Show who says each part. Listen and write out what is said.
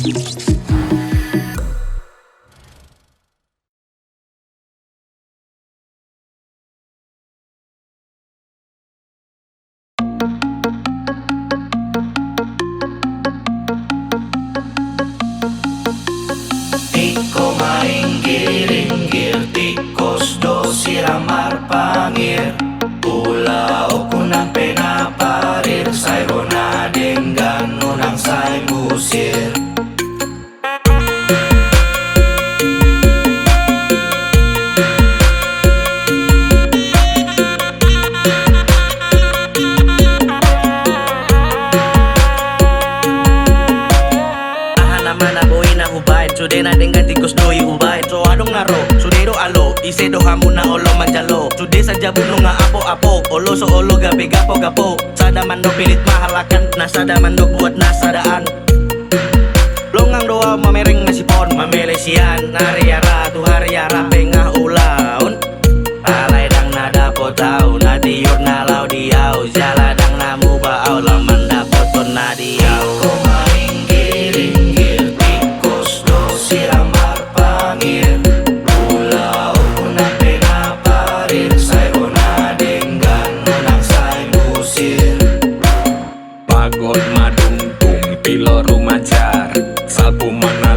Speaker 1: Tiko mainggiringgir, tikos do siramar pangir, ula okunang penaparir, sayro na denggan nunang say musir.
Speaker 2: Sude na dengan tikus doi ubay so adong naro sude do alo ise do hamu na olo manjalo sude saja buno nga apo-apo olo so olo gabi gapo-gapo sada mando pilit mahalakan na sada mando buat nasadaan longang doa mamereng masipon mamelesian nariara tu hariara pengah ulaun palai dang nada potau na diur na lau diau jaladang namu baau laman dapoton na diau.
Speaker 1: Siramar pangir, ula okunang penaparir, sayro na denggan nunang say musir.
Speaker 3: Pagod madungtung pilo rumajar, salpu mana